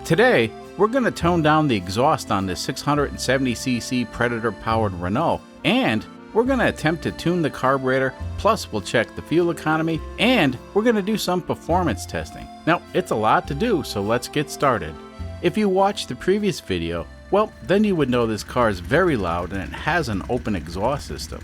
Today, we're going to tone down the exhaust on this 670cc Predator powered Renault, and we're going to attempt to tune the carburetor, plus we'll check the fuel economy, and we're going to do some performance testing. Now, it's a lot to do, so let's get started. If you watched the previous video, well, then you would know this car is very loud and it has an open exhaust system.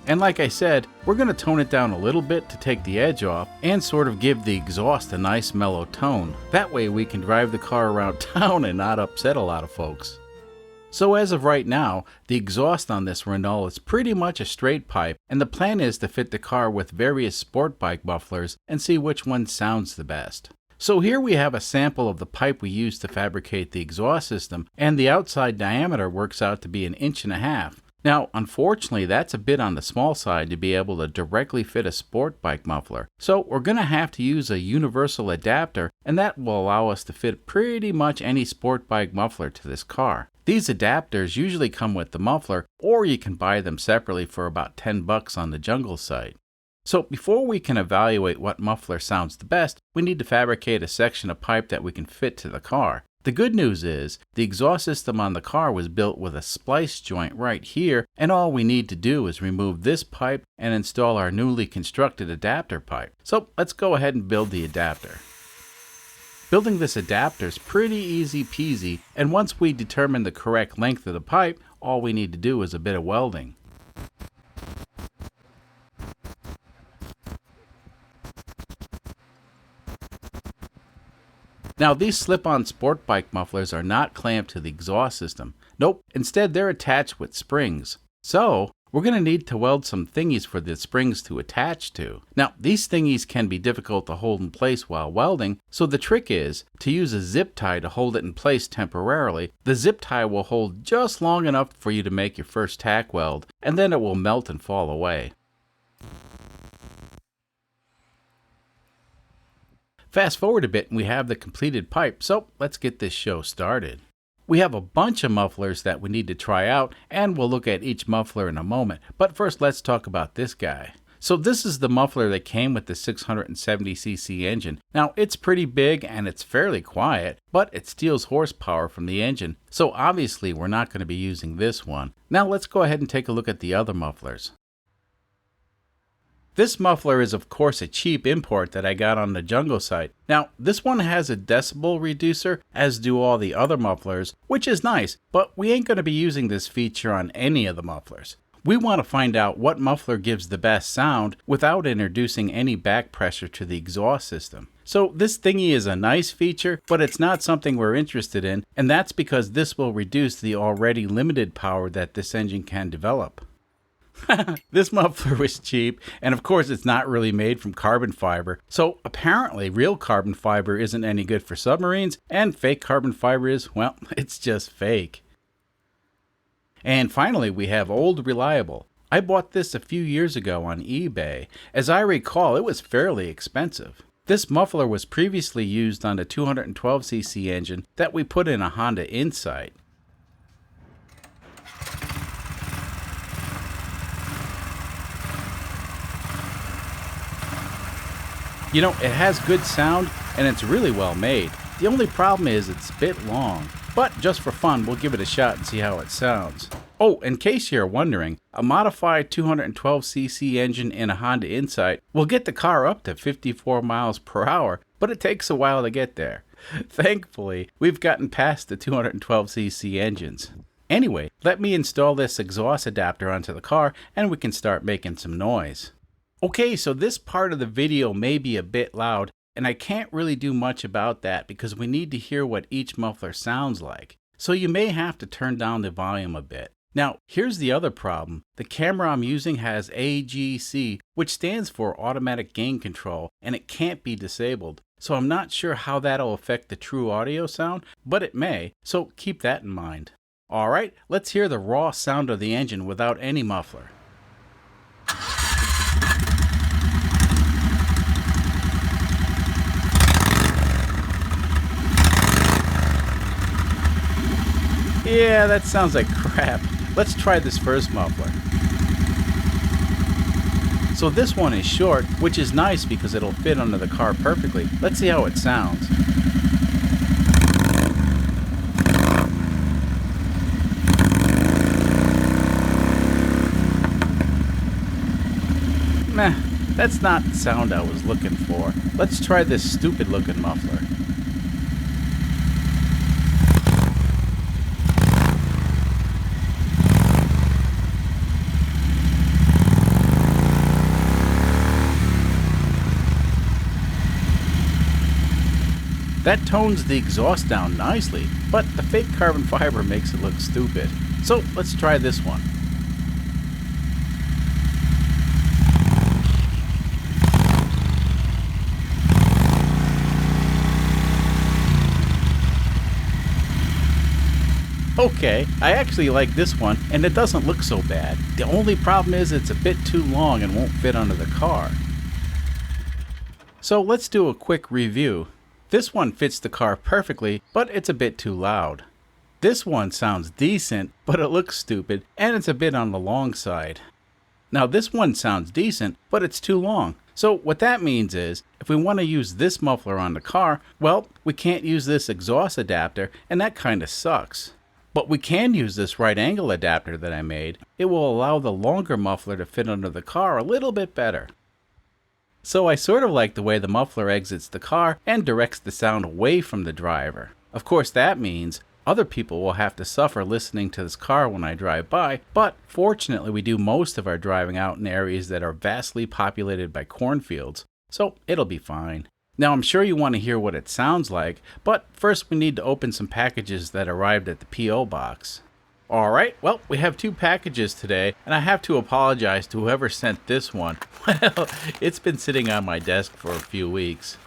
And like I said, we're going to tone it down a little bit to take the edge off and sort of give the exhaust a nice mellow tone. That way we can drive the car around town and not upset a lot of folks. So as of right now, the exhaust on this Renault is pretty much a straight pipe, and the plan is to fit the car with various sport bike mufflers and see which one sounds the best. So here we have a sample of the pipe we used to fabricate the exhaust system, and the outside diameter works out to be 1.5 inches. Now, unfortunately, that's a bit on the small side to be able to directly fit a sport bike muffler. So we're going to have to use a universal adapter, and that will allow us to fit pretty much any sport bike muffler to this car. These adapters usually come with the muffler, or you can buy them separately for about $10 on the Jungle site. So before we can evaluate what muffler sounds the best, we need to fabricate a section of pipe that we can fit to the car. The good news is, the exhaust system on the car was built with a splice joint right here, and all we need to do is remove this pipe and install our newly constructed adapter pipe. So let's go ahead and build the adapter. Building this adapter is pretty easy peasy, and once we determine the correct length of the pipe, all we need to do is a bit of welding. Now, these slip-on sport bike mufflers are not clamped to the exhaust system. Nope, instead they're attached with springs. So, we're going to need to weld some thingies for the springs to attach to. Now, these thingies can be difficult to hold in place while welding, so the trick is to use a zip tie to hold it in place temporarily. The zip tie will hold just long enough for you to make your first tack weld, and then it will melt and fall away. Fast forward a bit and we have the completed pipe, so let's get this show started. We have a bunch of mufflers that we need to try out, and we'll look at each muffler in a moment, but first let's talk about this guy. So this is the muffler that came with the 670cc engine. Now it's pretty big and it's fairly quiet, but it steals horsepower from the engine, so obviously we're not going to be using this one. Now let's go ahead and take a look at the other mufflers. This muffler is of course a cheap import that I got on the Jungle site. Now this one has a decibel reducer, as do all the other mufflers, which is nice, but we ain't going to be using this feature on any of the mufflers. We want to find out what muffler gives the best sound without introducing any back pressure to the exhaust system. So this thingy is a nice feature, but it's not something we're interested in, and that's because this will reduce the already limited power that this engine can develop. This muffler was cheap, and of course it's not really made from carbon fiber, so apparently real carbon fiber isn't any good for submarines, and fake carbon fiber is, well, it's just fake. And finally we have Old Reliable. I bought this a few years ago on eBay. As I recall, it was fairly expensive. This muffler was previously used on a 212cc engine that we put in a Honda Insight. You know, it has good sound and it's really well made. The only problem is it's a bit long, but just for fun we'll give it a shot and see how it sounds. Oh, in case you're wondering, a modified 212cc engine in a Honda Insight will get the car up to 54 miles per hour, but it takes a while to get there. Thankfully, we've gotten past the 212cc engines. Anyway, let me install this exhaust adapter onto the car and we can start making some noise. Okay, so this part of the video may be a bit loud, and I can't really do much about that because we need to hear what each muffler sounds like. So you may have to turn down the volume a bit. Now, here's the other problem. The camera I'm using has AGC, which stands for Automatic Gain Control, and it can't be disabled. So I'm not sure how that'll affect the true audio sound, but it may, so keep that in mind. Alright, let's hear the raw sound of the engine without any muffler. Yeah, that sounds like crap. Let's try this first muffler. So this one is short, which is nice because it'll fit under the car perfectly. Let's see how it sounds. Meh, that's not the sound I was looking for. Let's try this stupid looking muffler. That tones the exhaust down nicely, but the fake carbon fiber makes it look stupid. So let's try this one. Okay, I actually like this one, and it doesn't look so bad. The only problem is it's a bit too long and won't fit under the car. So let's do a quick review. This one fits the car perfectly, but it's a bit too loud. This one sounds decent, but it looks stupid, and it's a bit on the long side. Now this one sounds decent, but it's too long. So what that means is, if we want to use this muffler on the car, well, we can't use this exhaust adapter, and that kind of sucks. But we can use this right angle adapter that I made. It will allow the longer muffler to fit under the car a little bit better. So I sort of like the way the muffler exits the car and directs the sound away from the driver. Of course that means other people will have to suffer listening to this car when I drive by, but fortunately we do most of our driving out in areas that are vastly populated by cornfields, so it'll be fine. Now I'm sure you want to hear what it sounds like, but first we need to open some packages that arrived at the P.O. box. Alright, well, we have 2 packages today, and I have to apologize to whoever sent this one. Well, it's been sitting on my desk for a few weeks.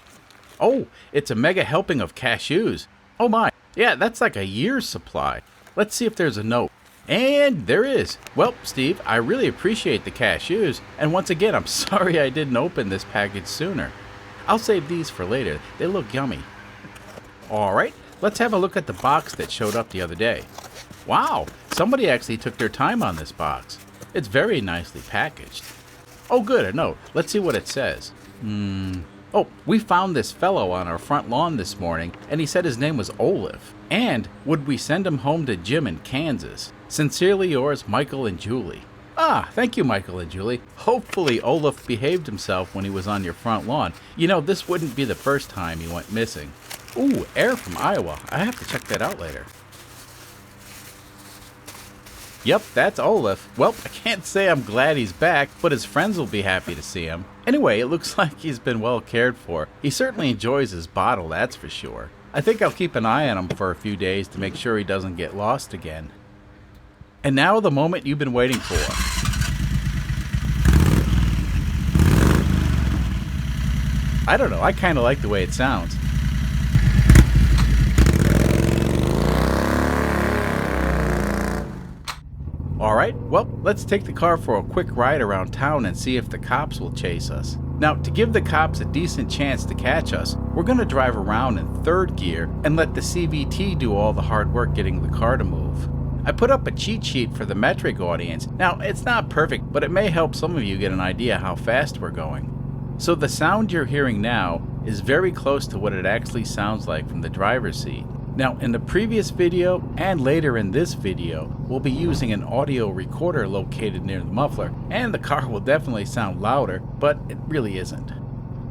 Oh, it's a mega helping of cashews. Oh my, yeah, that's like a year's supply. Let's see if there's a note. And there is. Well, Steve, I really appreciate the cashews, and once again, I'm sorry I didn't open this package sooner. I'll save these for later. They look yummy. Alright, let's have a look at the box that showed up the other day. Wow, somebody actually took their time on this box. It's very nicely packaged. Oh good, a note. Let's see what it says. Oh, we found this fellow on our front lawn this morning, and he said his name was Olaf. And would we send him home to Jim in Kansas? Sincerely yours, Michael and Julie. Ah, thank you, Michael and Julie. Hopefully Olaf behaved himself when he was on your front lawn. You know, this wouldn't be the first time he went missing. Ooh, air from Iowa. I have to check that out later. Yep, that's Olaf. Well, I can't say I'm glad he's back, but his friends will be happy to see him. Anyway, it looks like he's been well cared for. He certainly enjoys his bottle, that's for sure. I think I'll keep an eye on him for a few days to make sure he doesn't get lost again. And now the moment you've been waiting for. I don't know, I kind of like the way it sounds. Alright, well, let's take the car for a quick ride around town and see if the cops will chase us. Now, to give the cops a decent chance to catch us, we're going to drive around in 3rd gear and let the CVT do all the hard work getting the car to move. I put up a cheat sheet for the metric audience. Now, it's not perfect, but it may help some of you get an idea how fast we're going. So the sound you're hearing now is very close to what it actually sounds like from the driver's seat. Now, in the previous video and later in this video, we'll be using an audio recorder located near the muffler, and the car will definitely sound louder, but it really isn't.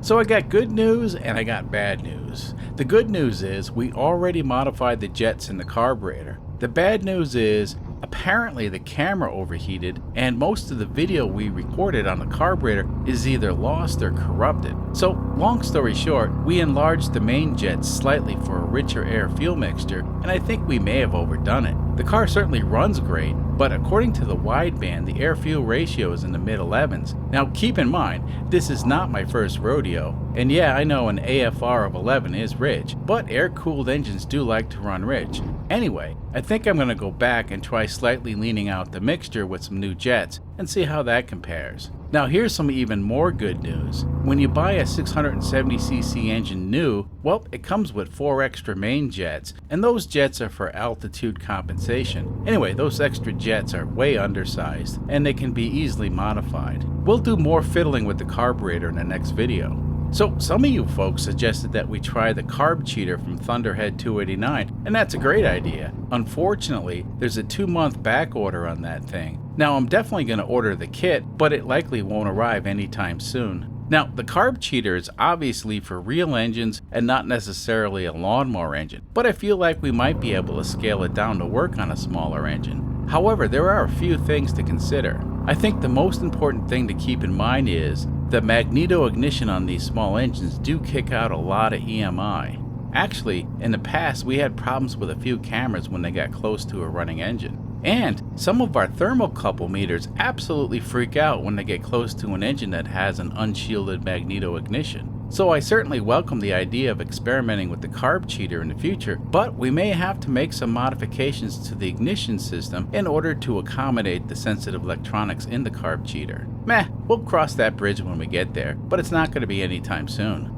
So I got good news and I got bad news. The good news is we already modified the jets in the carburetor. The bad news is apparently the camera overheated and most of the video we recorded on the carburetor is either lost or corrupted. So long story short, we enlarged the main jets slightly for a richer air fuel mixture, and I think we may have overdone it. The car certainly runs great, but according to the wideband, the air fuel ratio is in the mid-11s. Now keep in mind, this is not my first rodeo, and yeah, I know an AFR of 11 is rich, but air-cooled engines do like to run rich. Anyway, I think I'm going to go back and try slightly leaning out the mixture with some new jets and see how that compares. Now here's some even more good news. When you buy a 670cc engine new, well, it comes with 4 extra main jets, and those jets are for altitude compensation. Anyway, those extra jets are way undersized, and they can be easily modified. We'll do more fiddling with the carburetor in the next video. So some of you folks suggested that we try the carb cheater from Thunderhead 289, and that's a great idea. Unfortunately, there's a 2-month back order on that thing. Now I'm definitely going to order the kit, but it likely won't arrive anytime soon. Now the carb cheater is obviously for real engines and not necessarily a lawnmower engine, but I feel like we might be able to scale it down to work on a smaller engine. However, there are a few things to consider. I think the most important thing to keep in mind is the magneto ignition on these small engines do kick out a lot of EMI. Actually, in the past we had problems with a few cameras when they got close to a running engine. And some of our thermocouple meters absolutely freak out when they get close to an engine that has an unshielded magneto ignition. So I certainly welcome the idea of experimenting with the carb cheater in the future, but we may have to make some modifications to the ignition system in order to accommodate the sensitive electronics in the carb cheater. Meh, we'll cross that bridge when we get there, but it's not going to be anytime soon.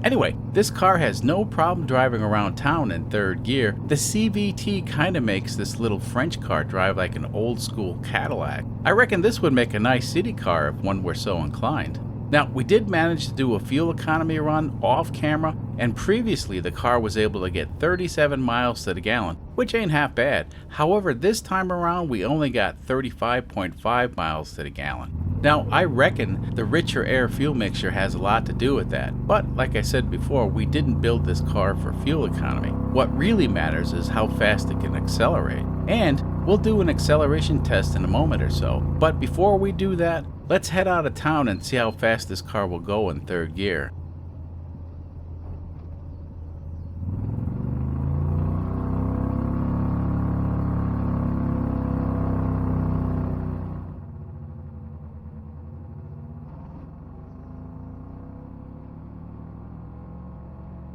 Anyway, this car has no problem driving around town in 3rd gear. The CVT kinda makes this little French car drive like an old school Cadillac. I reckon this would make a nice city car if one were so inclined. Now, we did manage to do a fuel economy run off camera, and previously the car was able to get 37 miles to the gallon, which ain't half bad. However, this time around we only got 35.5 miles to the gallon. Now, I reckon the richer air fuel mixture has a lot to do with that, but like I said before, we didn't build this car for fuel economy. What really matters is how fast it can accelerate, and we'll do an acceleration test in a moment or so. But before we do that, let's head out of town and see how fast this car will go in 3rd gear.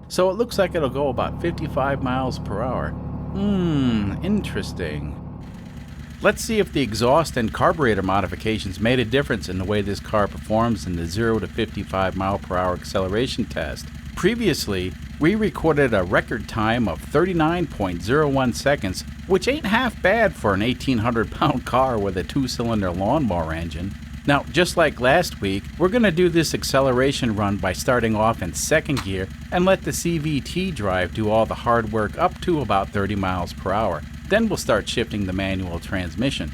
So it looks like it'll go about 55 miles per hour. Interesting. Let's see if the exhaust and carburetor modifications made a difference in the way this car performs in the 0 to 55 mile per hour acceleration test. Previously, we recorded a record time of 39.01 seconds, which ain't half bad for an 1,800-pound car with a 2-cylinder lawnmower engine. Now, just like last week, we're going to do this acceleration run by starting off in 2nd gear and let the CVT drive do all the hard work up to about 30 miles per hour. Then we'll start shifting the manual transmission.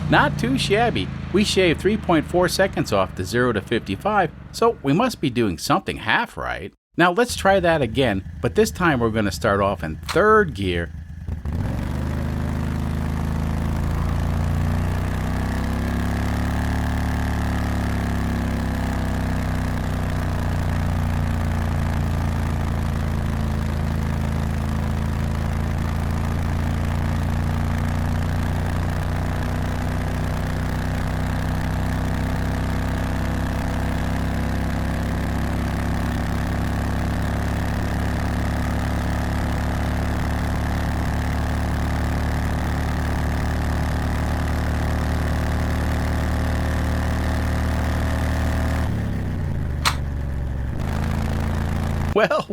Not too shabby. We shaved 3.4 seconds off the 0 to 55, so we must be doing something half right. Now let's try that again, but this time we're going to start off in 3rd gear.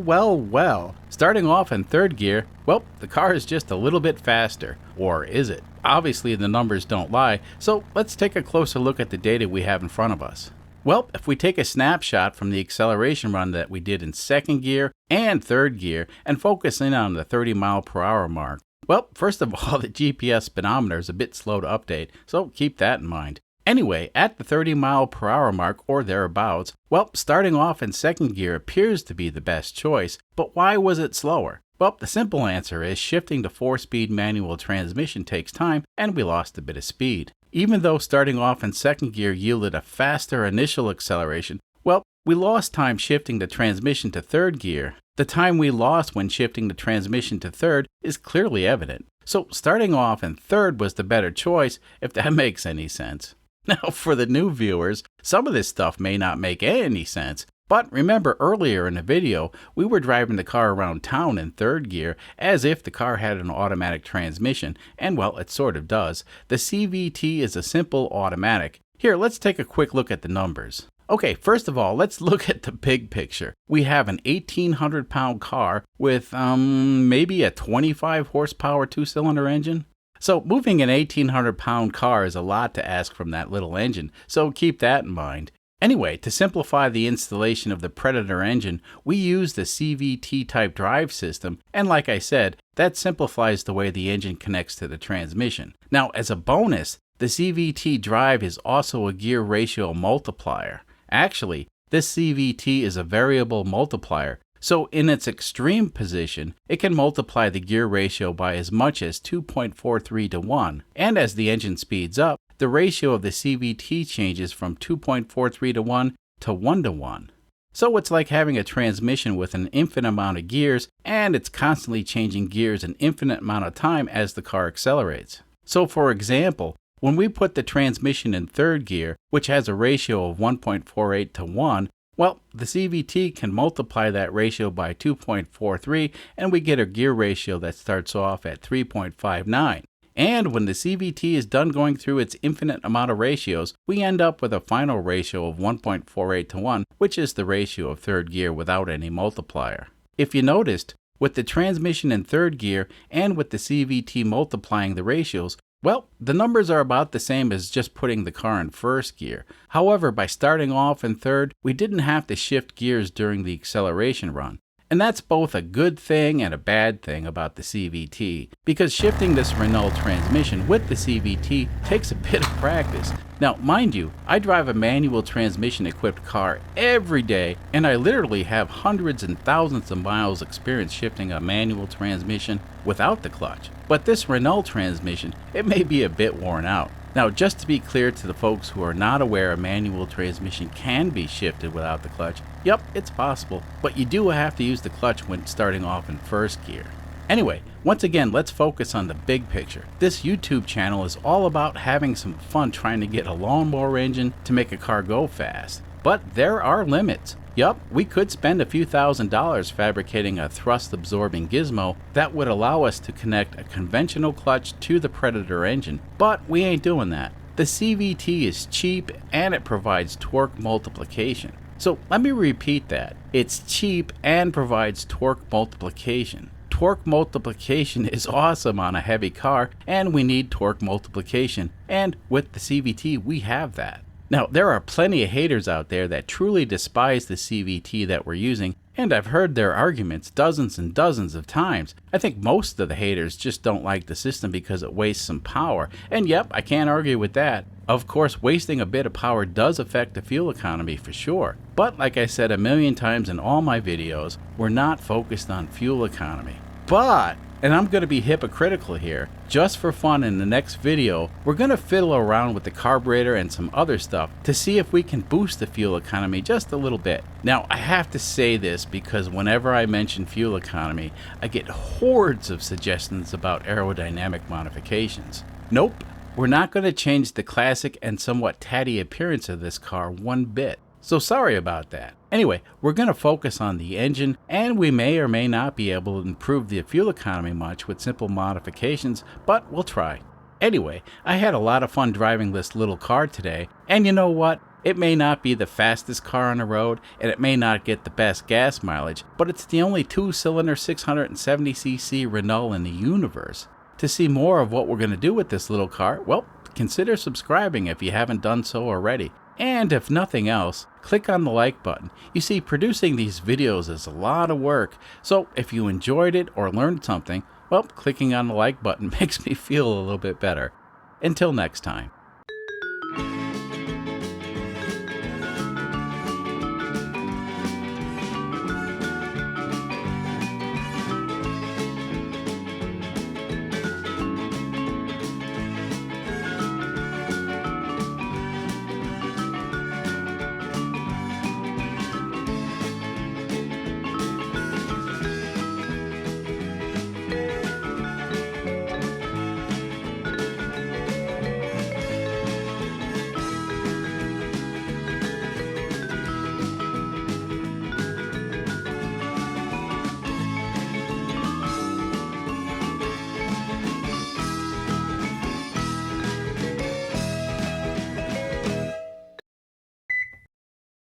Well. Starting off in 3rd gear, well, the car is just a little bit faster. Or is it? Obviously the numbers don't lie, so let's take a closer look at the data we have in front of us. Well, if we take a snapshot from the acceleration run that we did in 2nd gear and 3rd gear and focus in on the 30 mile per hour mark, Well, first of all, the GPS speedometer is a bit slow to update, so keep that in mind. Anyway, at the 30-mile-per-hour mark or thereabouts, well, starting off in second gear appears to be the best choice, but why was it slower? Well, the simple answer is shifting to 4-speed manual transmission takes time, and we lost a bit of speed. Even though starting off in second gear yielded a faster initial acceleration, well, we lost time shifting the transmission to third gear. The time we lost when shifting the transmission to third is clearly evident. So starting off in third was the better choice, if that makes any sense. Now, for the new viewers, some of this stuff may not make any sense, but remember earlier in the video, we were driving the car around town in third gear as if the car had an automatic transmission, and well, it sort of does. The CVT is a simple automatic. Here, let's take a quick look at the numbers. Okay, first of all, let's look at the big picture. We have an 1,800-pound car with maybe a 25 horsepower two-cylinder engine. So moving an 1,800-pound car is a lot to ask from that little engine, so keep that in mind. Anyway, to simplify the installation of the Predator engine, we use the CVT type drive system, and like I said, that simplifies the way the engine connects to the transmission. Now, as a bonus, the CVT drive is also a gear ratio multiplier. Actually, this CVT is a variable multiplier, so in its extreme position, it can multiply the gear ratio by as much as 2.43 to 1. And as the engine speeds up, the ratio of the CVT changes from 2.43 to 1 to 1 to 1. So it's like having a transmission with an infinite amount of gears, and it's constantly changing gears an infinite amount of time as the car accelerates. So for example, when we put the transmission in third gear, which has a ratio of 1.48 to 1, well, the CVT can multiply that ratio by 2.43, and we get a gear ratio that starts off at 3.59. And when the CVT is done going through its infinite amount of ratios, we end up with a final ratio of 1.48 to 1, which is the ratio of third gear without any multiplier. If you noticed, with the transmission in third gear and with the CVT multiplying the ratios, well, the numbers are about the same as just putting the car in first gear. However, by starting off in third, we didn't have to shift gears during the acceleration run. And that's both a good thing and a bad thing about the CVT, because shifting this Renault transmission with the CVT takes a bit of practice. Now, mind you, I drive a manual transmission equipped car every day, and I literally have hundreds and thousands of miles experience shifting a manual transmission without the clutch. But this Renault transmission, it may be a bit worn out. Now, just to be clear to the folks who are not aware a manual transmission can be shifted without the clutch, yep, it's possible, but you do have to use the clutch when starting off in first gear. Anyway, once again, let's focus on the big picture. This YouTube channel is all about having some fun trying to get a lawnmower engine to make a car go fast. But there are limits. Yup, we could spend a few $1,000s fabricating a thrust-absorbing gizmo that would allow us to connect a conventional clutch to the Predator engine, but we ain't doing that. The CVT is cheap and it provides torque multiplication. So let me repeat that. It's cheap and provides torque multiplication. Torque multiplication is awesome on a heavy car, and we need torque multiplication, and with the CVT we have that. Now, there are plenty of haters out there that truly despise the CVT that we're using, and I've heard their arguments dozens and dozens of times. I think most of the haters just don't like the system because it wastes some power, and yep, I can't argue with that. Of course, wasting a bit of power does affect the fuel economy for sure, but like I said a million times in all my videos, we're not focused on fuel economy. But, and I'm going to be hypocritical here, just for fun in the next video, we're going to fiddle around with the carburetor and some other stuff to see if we can boost the fuel economy just a little bit. Now, I have to say this because whenever I mention fuel economy, I get hordes of suggestions about aerodynamic modifications. Nope, we're not going to change the classic and somewhat tatty appearance of this car one bit. So sorry about that. Anyway, we're going to focus on the engine, and we may or may not be able to improve the fuel economy much with simple modifications, but we'll try. Anyway, I had a lot of fun driving this little car today, and you know what? It may not be the fastest car on the road, and it may not get the best gas mileage, but it's the only two-cylinder 670cc Renault in the universe. To see more of what we're going to do with this little car, well, consider subscribing if you haven't done so already. And if nothing else, click on the like button. You see, producing these videos is a lot of work, so if you enjoyed it or learned something, Well, clicking on the like button makes me feel a little bit better. Until next time.